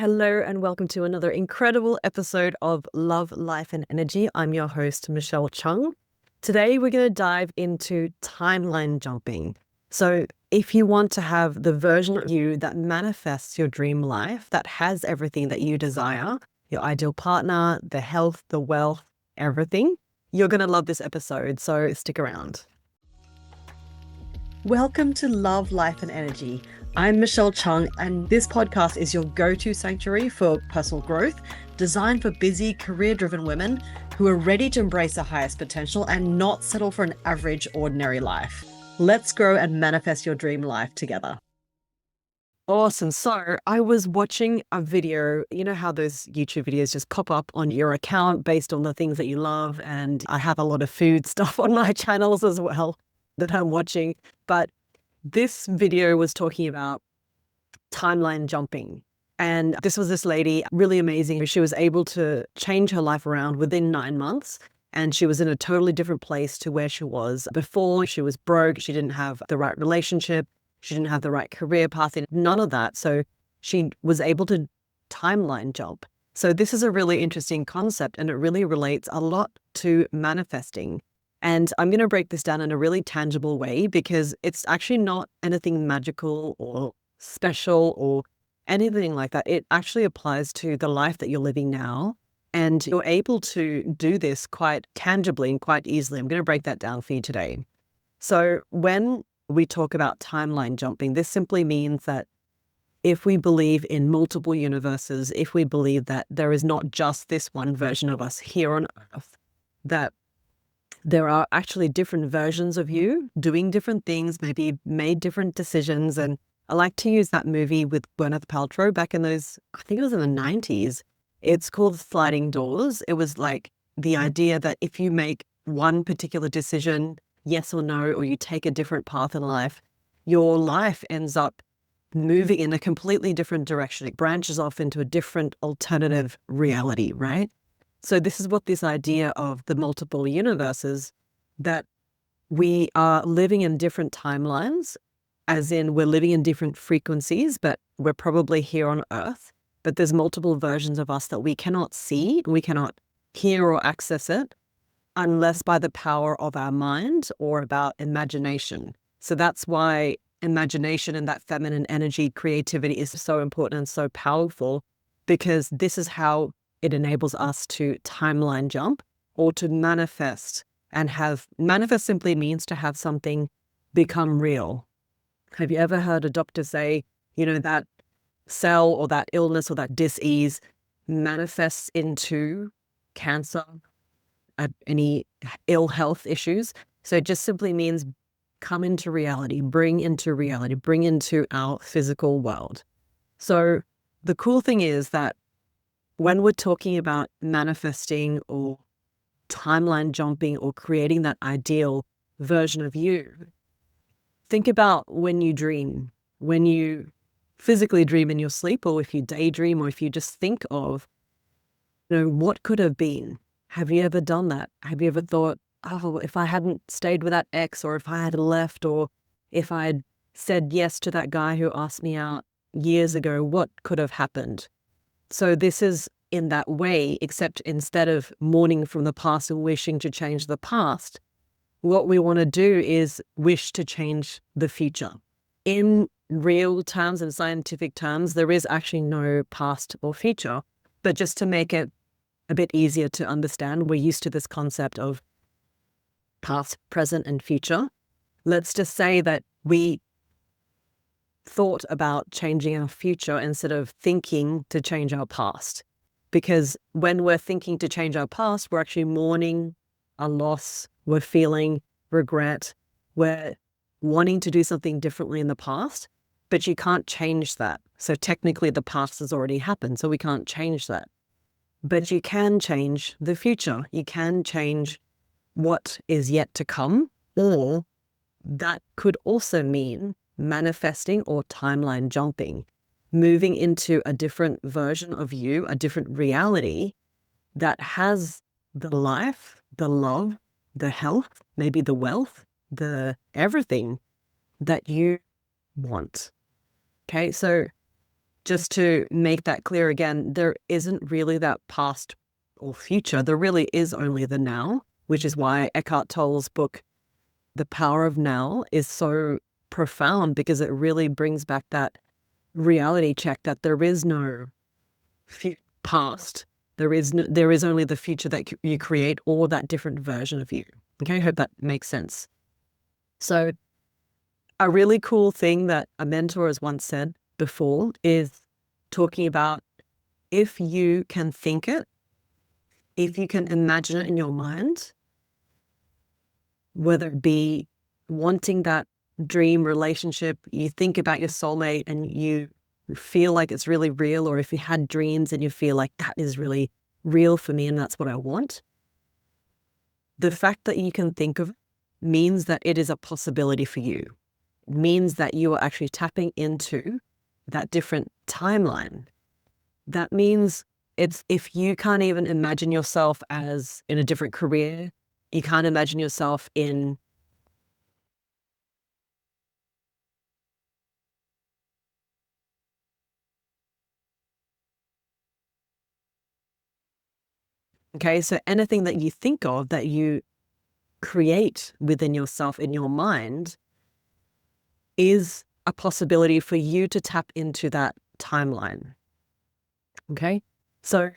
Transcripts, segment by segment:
Hello and welcome to another incredible episode of Love, Life and Energy. I'm your host, Michelle Chung. Today we're going to dive into timeline jumping. So if you want to have the version of you that manifests your dream life, that has everything that you desire, your ideal partner, the health, the wealth, everything, you're going to love this episode. So stick around. Welcome to Love, Life and Energy. I'm Michelle Chung, and this podcast is your go-to sanctuary for personal growth, designed for busy, career-driven women who are ready to embrace their highest potential and not settle for an average, ordinary life. Let's grow and manifest your dream life together. Awesome. So I was watching a video, you know how those YouTube videos just pop up on your account based on the things that you love, and I have a lot of food stuff on my channels as well that I'm watching. But this video was talking about timeline jumping. And this was this lady, really amazing. She was able to change her life around within 9 months. And she was in a totally different place to where she was before. She was broke. She didn't have the right relationship. She didn't have the right career path, none of that. So she was able to timeline jump. So this is a really interesting concept, and it really relates a lot to manifesting. And I'm going to break this down in a really tangible way because it's actually not anything magical or special or anything like that. It actually applies to the life that you're living now. And you're able to do this quite tangibly and quite easily. I'm going to break that down for you today. So when we talk about timeline jumping, this simply means that if we believe in multiple universes, if we believe that there is not just this one version of us here on Earth, that there are actually different versions of you doing different things, maybe made different decisions. And I like to use that movie with Gwyneth Paltrow back in those, I think it was in the 90s. It's called Sliding Doors. It was like the idea that if you make one particular decision, yes or no, or you take a different path in life, your life ends up moving in a completely different direction. It branches off into a different alternative reality, right? So this is what this idea of the multiple universes, that we are living in different timelines, as in we're living in different frequencies, but we're probably here on Earth. But there's multiple versions of us that we cannot see, we cannot hear or access it unless by the power of our mind or about imagination. So that's why imagination and that feminine energy, creativity is so important and so powerful, because this is how it enables us to timeline jump or to manifest. And manifest simply means to have something become real. Have you ever heard a doctor say, that cell or that illness or that dis-ease manifests into cancer, any ill health issues? So it just simply means come into reality, bring into our physical world. So the cool thing is that when we're talking about manifesting or timeline jumping or creating that ideal version of you, think about when you dream, when you physically dream in your sleep, or if you daydream, or if you just think of, what could have been. Have you ever done that? Have you ever thought, oh, if I hadn't stayed with that ex, or if I had left, or if I had said yes to that guy who asked me out years ago, what could have happened? So this is in that way, except instead of mourning from the past and wishing to change the past, what we want to do is wish to change the future. In real terms and scientific terms, there is actually no past or future, but just to make it a bit easier to understand, we're used to this concept of past, present, and future. Let's just say that we thought about changing our future instead of thinking to change our past. Because when we're thinking to change our past, we're actually mourning a loss, we're feeling regret, we're wanting to do something differently in the past, but you can't change that. So technically the past has already happened, so we can't change that. But you can change the future. You can change what is yet to come, or that could also mean manifesting or timeline jumping, moving into a different version of you, a different reality that has the life, the love, the health, maybe the wealth, the everything that you want. Okay, so just to make that clear again, there isn't really that past or future. There really is only the now, which is why Eckhart Tolle's book, The Power of Now, is so profound, because it really brings back that reality check that there is no past. There is only the future that you create, or that different version of you. Okay, I hope that makes sense. So a really cool thing that a mentor has once said before is talking about, if you can think it, if you can imagine it in your mind, whether it be wanting that dream relationship, you think about your soulmate and you feel like it's really real, or if you had dreams and you feel like that is really real for me and that's what I want, the fact that you can think of it means that it is a possibility for you. It means that you are actually tapping into that different timeline. That means if you can't even imagine yourself as in a different career, you can't imagine yourself in okay, so anything that you think of, that you create within yourself in your mind, is a possibility for you to tap into that timeline. Okay, so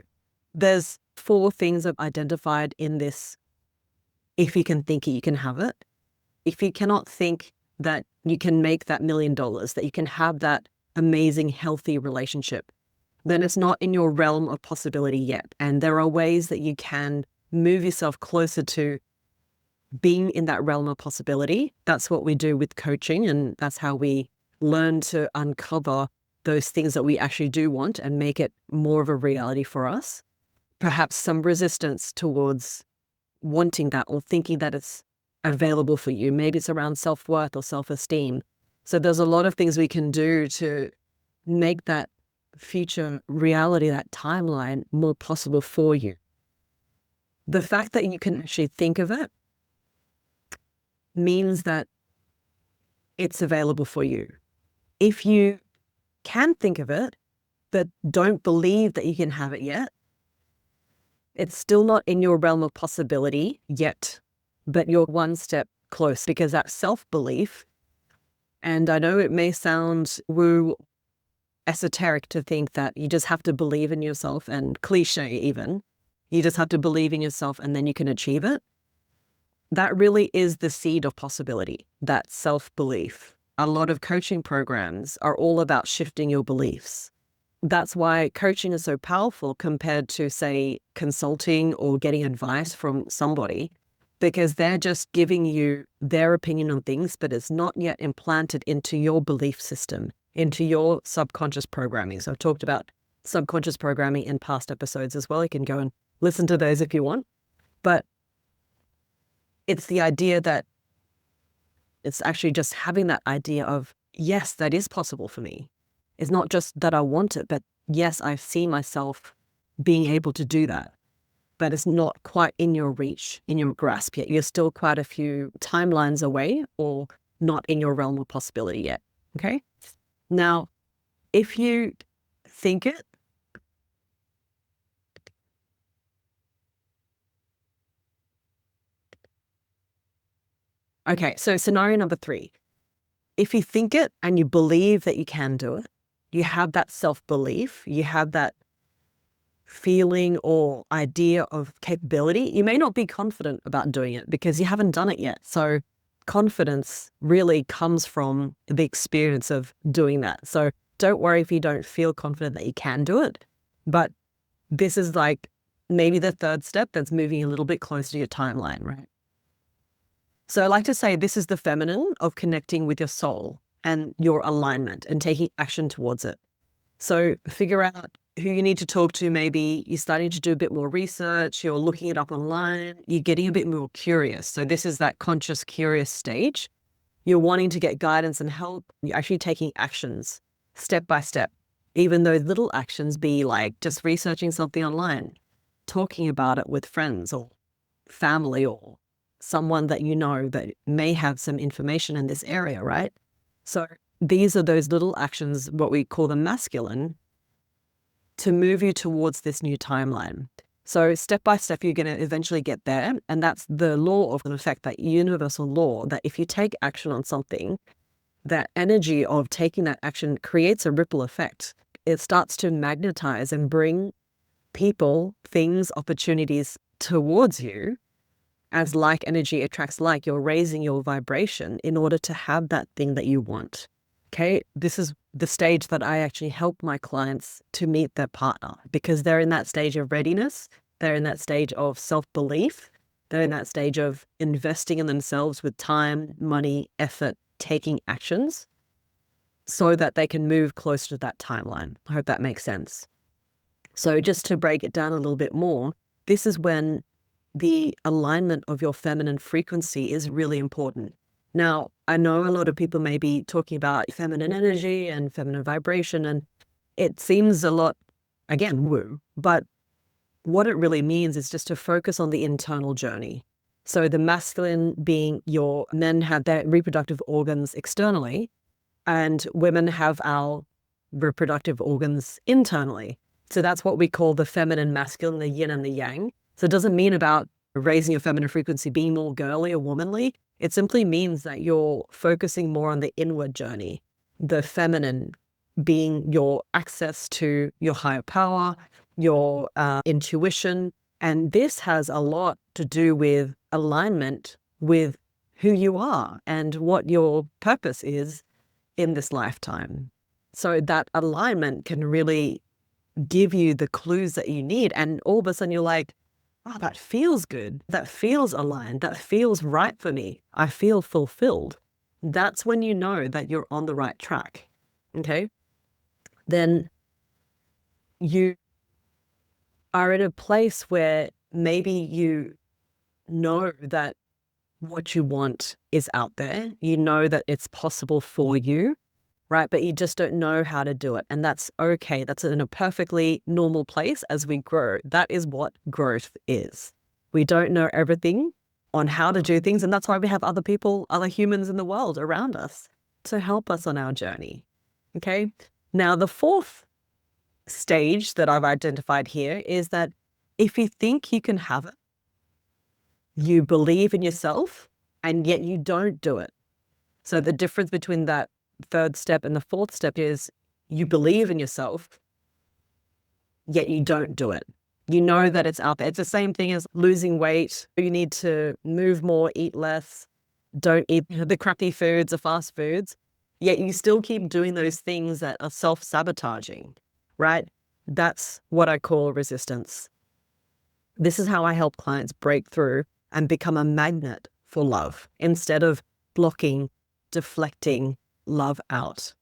there's 4 things I've identified in this. If you can think it, you can have it. If you cannot think that you can make that $1 million, that you can have that amazing, healthy relationship, then it's not in your realm of possibility yet. And there are ways that you can move yourself closer to being in that realm of possibility. That's what we do with coaching, and that's how we learn to uncover those things that we actually do want and make it more of a reality for us. Perhaps some resistance towards wanting that or thinking that it's available for you. Maybe it's around self-worth or self-esteem. So there's a lot of things we can do to make that future reality, that timeline, more possible for you. The fact that you can actually think of it means that it's available for you. If you can think of it, but don't believe that you can have it yet, it's still not in your realm of possibility yet, but you're one step close, because that self-belief, and I know it may sound woo esoteric to think that you just have to believe in yourself, and cliche even, you just have to believe in yourself and then you can achieve it. That really is the seed of possibility, that self-belief. A lot of coaching programs are all about shifting your beliefs. That's why coaching is so powerful compared to, say, consulting or getting advice from somebody, because they're just giving you their opinion on things, but it's not yet implanted into your belief system, into your subconscious programming. So I've talked about subconscious programming in past episodes as well. You can go and listen to those if you want. But it's the idea that it's actually just having that idea of, yes, that is possible for me. It's not just that I want it, but yes, I see myself being able to do that. But it's not quite in your reach, in your grasp yet. You're still quite a few timelines away, or not in your realm of possibility yet. Okay? Now, if you think it, okay, so scenario number 3. If you think it and you believe that you can do it, you have that self-belief, you have that feeling or idea of capability, you may not be confident about doing it because you haven't done it yet. So confidence really comes from the experience of doing that. So don't worry if you don't feel confident that you can do it. But this is like maybe the 3rd step that's moving a little bit closer to your timeline, right? So I like to say this is the feminine of connecting with your soul and your alignment and taking action towards it. So figure out who you need to talk to. Maybe you're starting to do a bit more research, you're looking it up online, you're getting a bit more curious. So this is that conscious, curious stage. You're wanting to get guidance and help. You're actually taking actions step by step. Even those little actions be like just researching something online, talking about it with friends or family or someone that you know that may have some information in this area, right? So these are those little actions, what we call the masculine, to move you towards this new timeline. So step by step, you're going to eventually get there. And that's the law of effect, that universal law, that if you take action on something, that energy of taking that action creates a ripple effect. It starts to magnetize and bring people, things, opportunities towards you. As like energy attracts like, you're raising your vibration in order to have that thing that you want. Okay, this is the stage that I actually help my clients to meet their partner, because they're in that stage of readiness. They're in that stage of self-belief. They're in that stage of investing in themselves with time, money, effort, taking actions so that they can move closer to that timeline. I hope that makes sense. So just to break it down a little bit more, this is when the alignment of your feminine frequency is really important. Now, I know a lot of people may be talking about feminine energy and feminine vibration, and it seems a lot, again, woo, but what it really means is just to focus on the internal journey. So the masculine being your men have their reproductive organs externally, and women have our reproductive organs internally. So that's what we call the feminine, masculine, the yin and the yang. So it doesn't mean about raising your feminine frequency, being more girly or womanly. It simply means that you're focusing more on the inward journey, the feminine being your access to your higher power, your intuition. And this has a lot to do with alignment with who you are and what your purpose is in this lifetime. So that alignment can really give you the clues that you need. And all of a sudden you're like, oh, that feels good. That feels aligned. That feels right for me. I feel fulfilled. That's when you know that you're on the right track. Okay. Then you are in a place where maybe you know that what you want is out there. You know that it's possible for you, right? But you just don't know how to do it. And that's okay. That's in a perfectly normal place as we grow. That is what growth is. We don't know everything on how to do things. And that's why we have other people, other humans in the world around us to help us on our journey. Okay. Now, the fourth stage that I've identified here is that if you think you can have it, you believe in yourself, and yet you don't do it. So the difference between that third step and the fourth step is you believe in yourself, yet you don't do it. You know that it's out there. It's the same thing as losing weight. You need to move more, eat less, don't eat the crappy foods, the fast foods, yet you still keep doing those things that are self-sabotaging, right? That's what I call resistance. This is how I help clients break through and become a magnet for love instead of blocking, deflecting love out.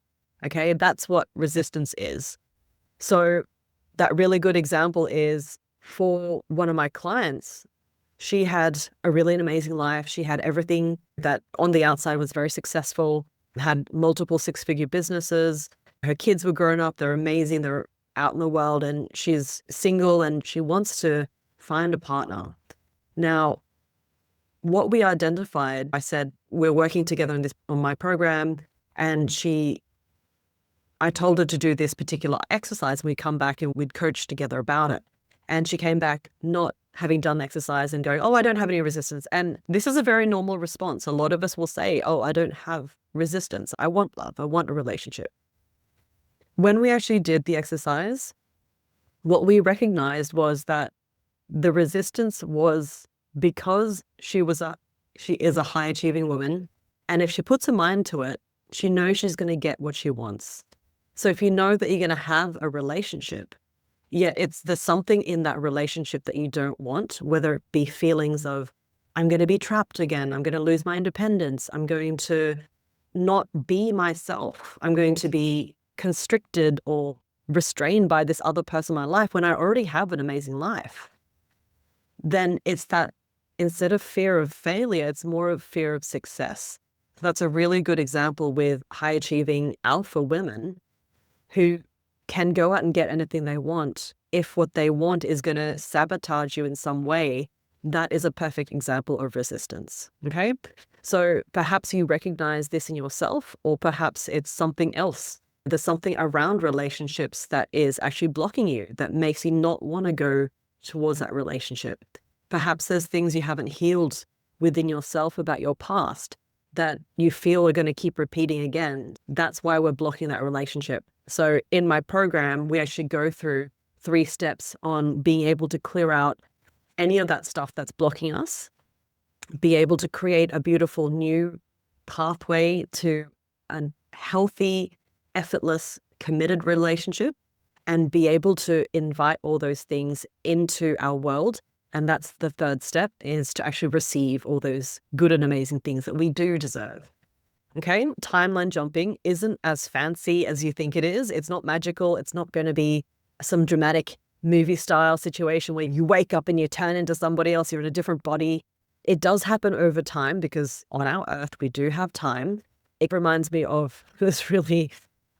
Okay, that's what resistance is. So that really good example is for one of my clients. She had a really amazing life. She had everything that on the outside was very successful, had multiple six-figure businesses. Her kids were grown up. They're amazing. They're out in the world, and she's single and she wants to find a partner. Now, what we identified, I said, we're working together on my program, and I told her to do this particular exercise, and we come back and we'd coach together about it. And she came back not having done the exercise and going, oh, I don't have any resistance. And this is a very normal response. A lot of us will say, oh, I don't have resistance. I want love. I want a relationship. When we actually did the exercise, what we recognized was that the resistance was because she is a high achieving woman. And if she puts her mind to it, she knows she's going to get what she wants. So if you know that you're going to have a relationship, there's something in that relationship that you don't want, whether it be feelings of, I'm going to be trapped again. I'm going to lose my independence. I'm going to not be myself. I'm going to be constricted or restrained by this other person in my life when I already have an amazing life. Then it's that instead of fear of failure, it's more of fear of success. That's a really good example with high achieving alpha women who can go out and get anything they want if what they want is going to sabotage you in some way that is a perfect example of resistance. Okay. So perhaps you recognize this in yourself, or perhaps it's something else. There's something around relationships that is actually blocking you, that makes you not want to go towards that relationship. Perhaps there's things you haven't healed within yourself about your past that you feel are going to keep repeating again. That's why we're blocking that relationship. So in my program, we actually go through 3 steps on being able to clear out any of that stuff that's blocking us, be able to create a beautiful new pathway to a healthy, effortless, committed relationship, and be able to invite all those things into our world. And that's the 3rd step, is to actually receive all those good and amazing things that we do deserve. Okay, timeline jumping isn't as fancy as you think it is. It's not magical. It's not going to be some dramatic movie style situation where you wake up and you turn into somebody else, you're in a different body. It does happen over time because on our earth, we do have time. It reminds me of this really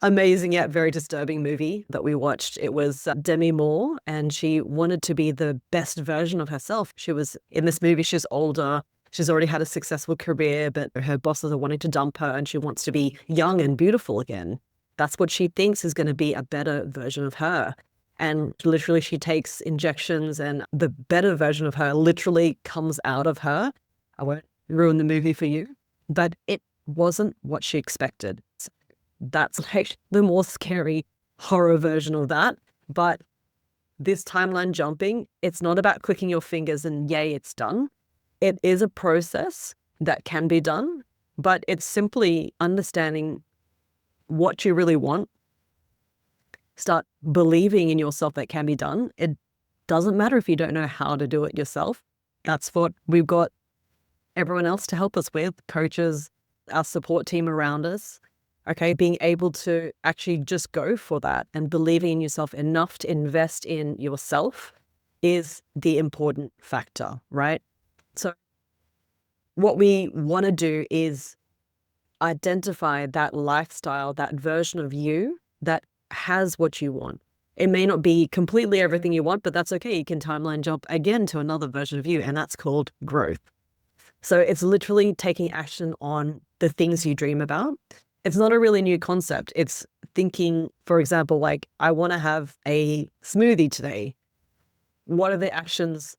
amazing yet very disturbing movie that we watched. It was Demi Moore, and she wanted to be the best version of herself. She was in this movie, she's older. She's already had a successful career, but her bosses are wanting to dump her and she wants to be young and beautiful again. That's what she thinks is going to be a better version of her. And literally she takes injections and the better version of her literally comes out of her. I won't ruin the movie for you, but it wasn't what she expected. That's like the more scary horror version of that. But this timeline jumping, it's not about clicking your fingers and yay, it's done. It is a process that can be done, but it's simply understanding what you really want. Start believing in yourself that can be done. It doesn't matter if you don't know how to do it yourself. That's what we've got everyone else to help us with, coaches, our support team around us. Okay, being able to actually just go for that and believing in yourself enough to invest in yourself is the important factor, right? So what we want to do is identify that lifestyle, that version of you that has what you want. It may not be completely everything you want, but that's okay. You can timeline jump again to another version of you, and that's called growth. So it's literally taking action on the things you dream about. It's not a really new concept. It's thinking, for example, like, I want to have a smoothie today. What are the actions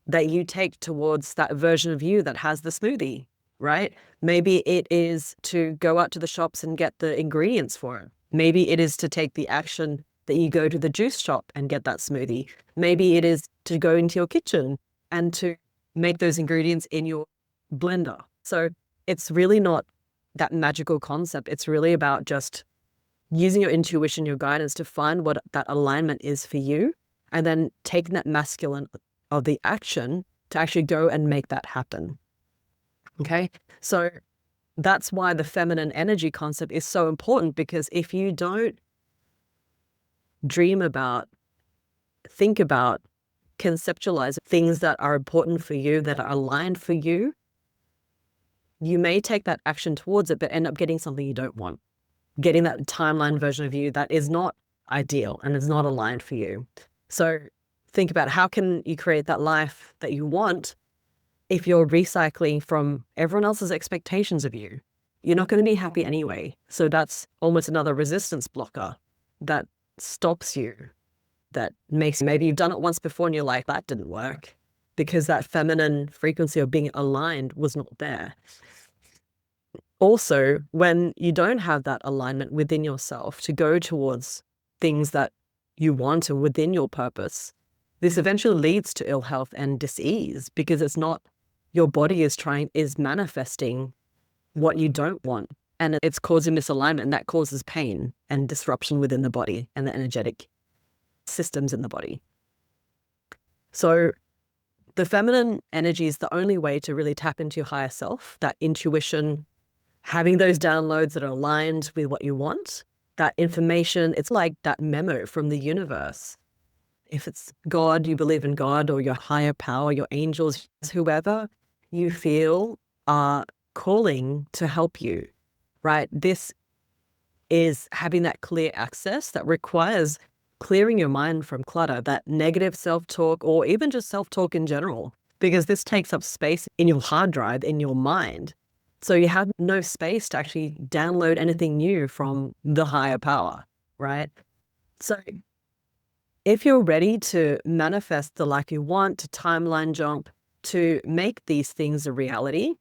that you take towards that version of you that has the smoothie, right? Maybe it is to go out to the shops and get the ingredients for it. Maybe it is to take the action that you go to the juice shop and get that smoothie. Maybe it is to go into your kitchen and to make those ingredients in your blender. So it's really not that magical concept. It's really about just using your intuition, your guidance to find what that alignment is for you, and then taking that masculine of the action to actually go and make that happen. Okay. So that's why the feminine energy concept is so important, because if you don't dream about, think about, conceptualize things that are important for you, that are aligned for you, you may take that action towards it, but end up getting something you don't want, getting that timeline version of you that is not ideal and is not aligned for you. So think about, how can you create that life that you want if you're recycling from everyone else's expectations of you? You're not going to be happy anyway. So that's almost another resistance blocker that stops you, that makes, maybe you've done it once before and you're like, that didn't work, because that feminine frequency of being aligned was not there. Also, when you don't have that alignment within yourself to go towards things that you want and within your purpose, this eventually leads to ill health and dis-ease, because it's not, your body is manifesting what you don't want, and it's causing misalignment, and that causes pain and disruption within the body and the energetic systems in the body. So the feminine energy is the only way to really tap into your higher self, that intuition, having those downloads that are aligned with what you want, that information. It's like that memo from the universe. If it's God, you believe in God, or your higher power, your angels, whoever you feel are calling to help you, right? This is having that clear access that requires clearing your mind from clutter, that negative self-talk, or even just self-talk in general, because this takes up space in your hard drive, in your mind. So you have no space to actually download anything new from the higher power, right? So if you're ready to manifest the life you want, to timeline jump, to make these things a reality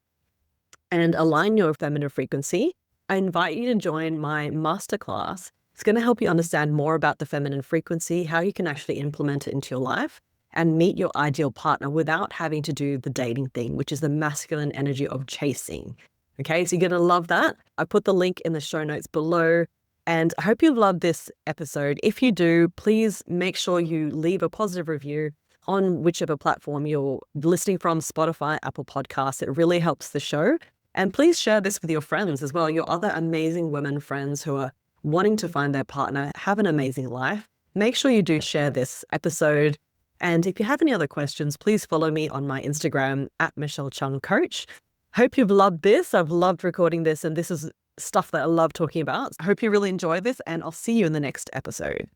and align your feminine frequency, I invite you to join my masterclass. It's going to help you understand more about the feminine frequency, how you can actually implement it into your life and meet your ideal partner without having to do the dating thing, which is the masculine energy of chasing. Okay, so you're going to love that. I put the link in the show notes below. And I hope you've loved this episode. If you do, please make sure you leave a positive review on whichever platform you're listening from, Spotify, Apple Podcasts. It really helps the show. And please share this with your friends as well, your other amazing women friends who are wanting to find their partner, have an amazing life. Make sure you do share this episode. And if you have any other questions, please follow me on my Instagram at Michelle Chung Coach. Hope you've loved this. I've loved recording this, and this is stuff that I love talking about. I hope you really enjoy this, and I'll see you in the next episode.